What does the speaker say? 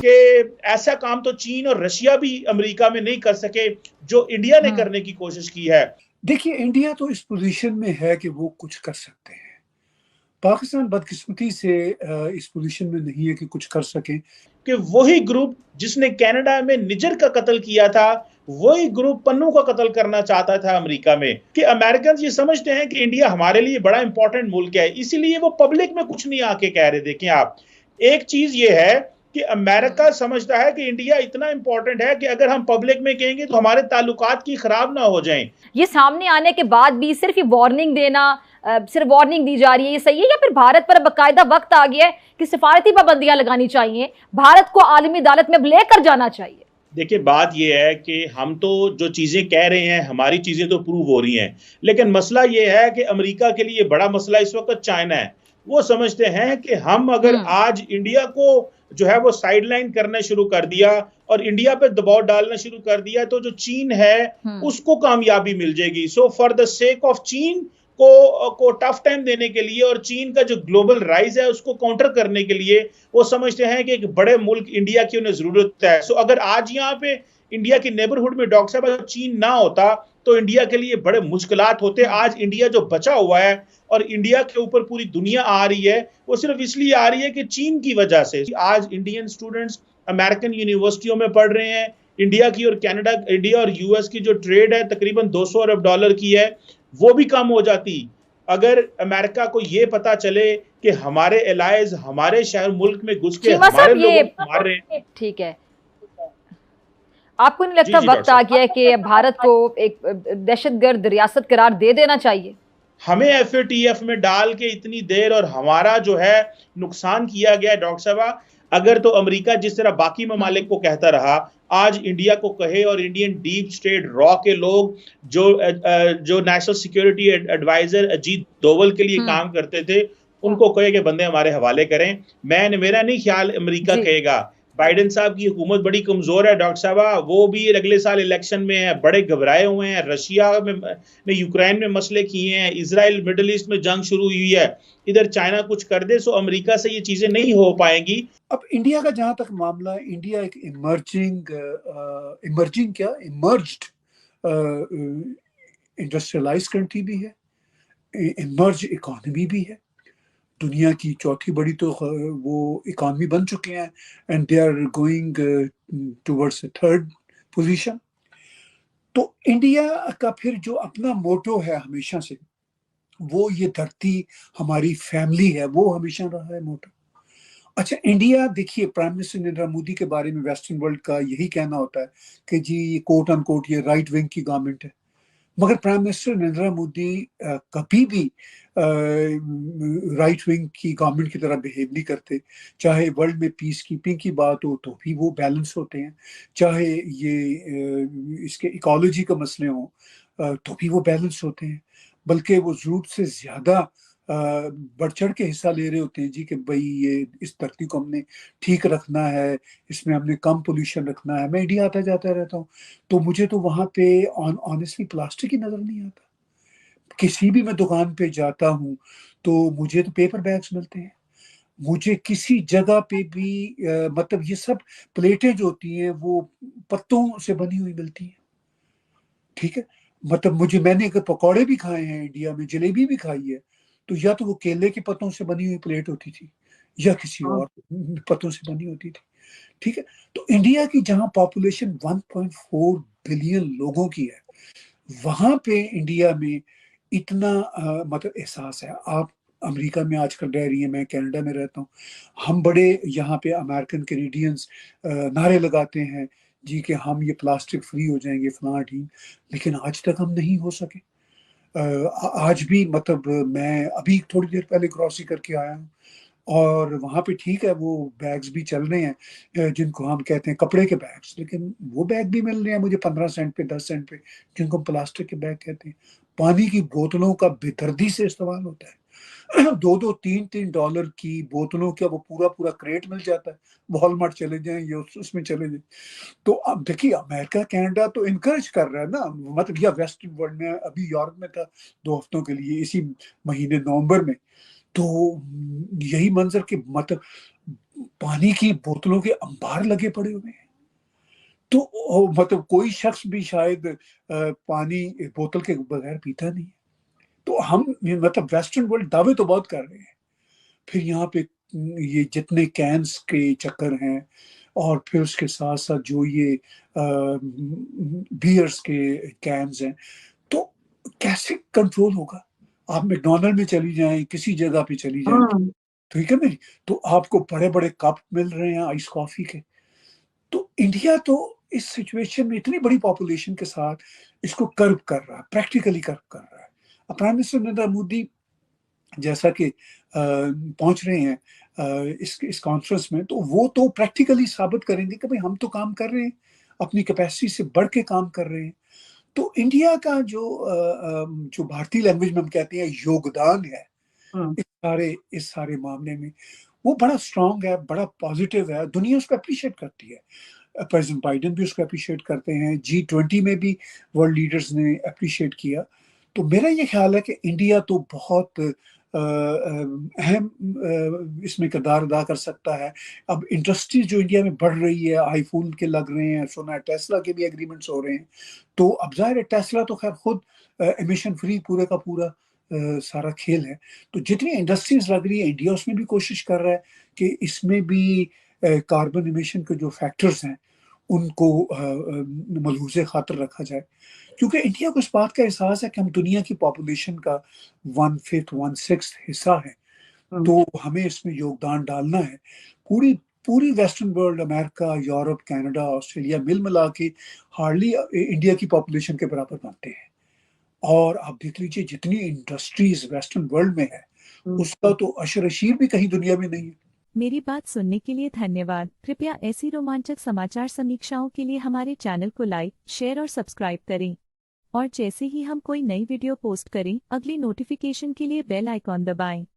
कि ऐसा काम तो चीन और रशिया भी अमेरिका में नहीं कर सके जो इंडिया ने करने की कोशिश की है। देखिए, इंडिया तो इस पोजीशन में है कि वो कुछ कर सकते हैं। पाकिस्तान बदकिस्मती से इस पोजीशन में नहीं है कि कुछ कर सके। कि वही ग्रुप जिसने कनाडा में निजर का कत्ल किया था, वही ग्रुप पन्नू का कत्ल करना चाहता था अमेरिका में। कि अमेरिकन ये समझते हैं कि इंडिया हमारे लिए बड़ा इंपॉर्टेंट मुल्क है, इसीलिए वो पब्लिक में कुछ नहीं आके कह रहे। देखें आप, एक चीज ये है कि अमेरिका समझता है कि इंडिया इतना इंपॉर्टेंट है कि अगर हम पब्लिक में कहेंगे तो हमारे ताल्लुकात की खराब ना हो जाएं। ये सामने आने के बाद भी सिर्फ ये वार्निंग देना, सिर्फ वार्निंग दी जा रही है, ये सही है? या फिर भारत पर बाकायदा वक्त आ गया है कि सिफारती पाबंदियां लगानी चाहिए, भारत को आलमी अदालत में अब लेकर जाना चाहिए? देखिए, बात यह है कि हम तो जो चीजें कह रहे हैं, हमारी चीजें तो प्रूव हो रही हैं, लेकिन मसला यह है कि अमेरिका के लिए बड़ा मसला इस वक्त चाइना है। वो समझते हैं कि हम अगर आज इंडिया को जो है वो साइडलाइन करना शुरू कर दिया और इंडिया पे दबाव डालना शुरू कर दिया तो जो चीन है उसको कामयाबी मिल जाएगी। So for the sake of चीन को टफ टाइम देने के लिए और चीन का जो ग्लोबल राइज है उसको काउंटर करने के लिए वो समझते हैं कि एक बड़े मुल्क इंडिया की उन्हें जरूरत है। सो अगर आज यहाँ पे इंडिया की नेबरहुड में डॉक्टर साहब चीन ना होता तो इंडिया के लिए बड़े मुश्किलात होते। आज इंडिया जो बचा हुआ है और इंडिया के ऊपर पूरी दुनिया आ रही है, वो सिर्फ इसलिए आ रही है कि चीन की वजह से। आज इंडियन स्टूडेंट्स अमेरिकन यूनिवर्सिटियों में पढ़ रहे हैं। इंडिया की और कनाडा, इंडिया और यूएस की जो ट्रेड है तकरीबन $200 अरब की है, वो भी कम हो जाती अगर अमेरिका को ये पता चले कि हमारे एलाइज हमारे शहर मुल्क में घुस के हमारे लोगों को मार रहे हैं। ठीक है, आपको नहीं लगता वक्त आ गया है कि भारत को एक दहशतगर्द रियासत करार दे देना चाहिए? हमें एफएटीएफ में डाल के इतनी देर और हमारा जो है नुकसान किया गया डॉक्टर साहब। अगर तो अमेरिका जिस तरह बाकी ममालिक को कहता रहा, आज इंडिया को कहे और इंडियन डीप स्टेट रॉ के लोग जो national security adviser Ajit Doval के लिए काम करते थे, उनको कहे कि बंदे हमारे हवाले करें। मेरा नहीं ख्याल अमेरिका कहेगा। बाइडेन साहब की हुकूमत बड़ी कमजोर है डॉक्टर साहब, वो भी अगले साल इलेक्शन में है, बड़े घबराए हुए हैं। रशिया में यूक्रेन में मसले किए हैं, इजराइल मिडल ईस्ट में जंग शुरू हुई है, इधर चाइना कुछ कर दे सो अमेरिका से ये चीजें नहीं हो पाएंगी। अब इंडिया का जहां तक मामला है, इंडिया एक इमर्ज्ड इंडस्ट्रियलाइज कंट्री भी है, इमर्ज इकोनॉमी भी है। दुनिया की चौथी बड़ी तो वो इकोनॉमी बन चुके हैं and they are going towards third position. तो इंडिया का फिर जो अपना मोटो है हमेशा से, वो ये धरती हमारी फैमिली है, वो हमेशा रहा है मोटो। अच्छा, इंडिया देखिए, प्राइम मिनिस्टर नरेंद्र मोदी के बारे में वेस्टर्न वर्ल्ड का यही कहना होता है कि जी ये कोट अनकोट ये राइट विंग की गवर्नमेंट है, मगर प्राइम मिनिस्टर नरेंद्र मोदी कभी भी राइट विंग की गवर्नमेंट की तरह बिहेव नहीं करते। चाहे वर्ल्ड में पीस कीपिंग की बात हो तो भी वो बैलेंस होते हैं, चाहे ये इसके इकोलॉजी के मसले हों तो भी वो बैलेंस होते हैं, बल्कि वो जरूरत से ज्यादा बढ़ चढ़ के हिस्सा ले रहे होते हैं जी कि भाई ये इस धरती को हमने ठीक रखना है, इसमें हमने कम पोल्यूशन रखना है। मैं इंडिया आता जाता रहता हूँ तो मुझे तो वहां पे ऑनेस्टली प्लास्टिक ही नजर नहीं आता। किसी भी मैं दुकान पे जाता हूँ तो मुझे तो पेपर बैग्स मिलते हैं। मुझे किसी जगह पे भी मतलब ये सब प्लेटें जो होती हैं वो पत्तों से बनी हुई मिलती हैं। ठीक है, मतलब मैंने अगर पकौड़े भी खाए हैं इंडिया में, जलेबी भी खाई है, तो या तो वो केले के पत्तों से बनी हुई प्लेट होती थी या किसी और पत्तों से बनी होती थी। ठीक है, तो इंडिया की जहां पॉपुलेशन 1.4 बिलियन लोगों की है, वहां पे इंडिया में इतना मतलब एहसास है। आप अमेरिका में आजकल रह रही है, मैं कनाडा में रहता हूँ, हम बड़े यहाँ पे अमेरिकन कैनेडियंस नारे लगाते हैं जी कि हम ये प्लास्टिक फ्री हो जाएंगे फलां ढींग, लेकिन आज तक हम नहीं हो सके। आज भी मतलब मैं अभी थोड़ी देर पहले क्रॉसिंग करके आया हूँ और वहाँ पे ठीक है वो बैग्स भी चल रहे हैं जिनको हम कहते हैं कपड़े के बैग्स, लेकिन वो बैग भी मिल रहे हैं मुझे 15 सेंट पे, 10 सेंट पे, जिनको हम प्लास्टिक के बैग कहते हैं। पानी की बोतलों का बेदर्दी से इस्तेमाल होता है। $2-3 की बोतलों का वो पूरा पूरा क्रेट मिल जाता है। वॉलमार्ट चले जाएं या उसमें चले जाएं। तो अब देखिए अमेरिका कनाडा तो इनकरेज कर रहा है ना, मतलब या वेस्टर्न वर्ल्ड में, अभी यूरोप में था 2 हफ्तों के लिए इसी महीने नवंबर में, तो यही मंजर के मतलब पानी की बोतलों के अंबार लगे पड़े हुए हैं। तो मतलब कोई शख्स भी शायद पानी बोतल के बगैर पीता नहीं है। तो हम मतलब वेस्टर्न वर्ल्ड दावे तो बहुत कर रहे हैं, फिर यहाँ पे ये जितने कैंस के चक्कर हैं, और फिर उसके साथ साथ जो ये बियर्स के कैंस हैं, तो कैसे कंट्रोल होगा? आप मैकडोनल्ड में चली जाएं, किसी जगह पे चली जाएं, ठीक है ना जी, तो आपको बड़े बड़े कप मिल रहे हैं आइस कॉफी के। तो इंडिया तो इस सिचुएशन में इतनी बड़ी पॉपुलेशन के साथ इसको कर्व कर रहा है, प्रैक्टिकली कर्व कर रहा है। अब प्राइम मिनिस्टर नरेंद्र मोदी जैसा कि पहुंच रहे हैं इस कॉन्फ्रेंस में, तो वो तो प्रैक्टिकली साबित करेंगे कि भाई हम तो काम कर रहे हैं, अपनी कैपेसिटी से बढ़ के काम कर रहे हैं। तो इंडिया का जो भारतीय लैंग्वेज में हम कहते हैं योगदान है इस सारे मामले में, वो बड़ा स्ट्रांग है, बड़ा पॉजिटिव है, दुनिया उसको अप्रिशिएट करती है। प्रेसिडेंट बाइडेन भी उसको अप्रिशिएट करते हैं, G20 में भी वर्ल्ड लीडर्स ने अप्रिशिएट किया। तो मेरा ये ख्याल है कि इंडिया तो बहुत अहम इसमें किरदार अदा कर सकता है। अब इंडस्ट्रीज जो इंडिया में बढ़ रही है, आईफोन के लग रहे हैं, सुना है टेस्ला के भी एग्रीमेंट्स हो रहे हैं, तो अब जाहिर है टेस्ला तो खैर खुद एमिशन फ्री पूरे का पूरा सारा खेल है। तो जितनी इंडस्ट्रीज लग रही है, इंडिया उसमें भी कोशिश कर रहा है कि इसमें भी कार्बन इमिशन के जो फैक्टर्स हैं उनको मलहूज़े खातर रखा जाए, क्योंकि इंडिया को इस बात का एहसास है कि हम दुनिया की पॉपुलेशन का 1/5 1/6 हिस्सा है, तो हमें इसमें योगदान डालना है। पूरी पूरी western world, America, Europe, Canada, Australia मिल मिला के हार्डली इंडिया की पॉपुलेशन के बराबर बनते हैं। और आप देख लीजिए जितनी इंडस्ट्रीज वेस्टर्न वर्ल्ड में है, उसका तो अशर अशीर भी कहीं दुनिया में नहीं है। मेरी बात सुनने के लिए धन्यवाद। कृपया ऐसी रोमांचक समाचार समीक्षाओं के लिए हमारे चैनल को लाइक, शेयर और सब्सक्राइब करें। और जैसे ही हम कोई नई वीडियो पोस्ट करें, अगली नोटिफिकेशन के लिए बेल आइकॉन दबाएं।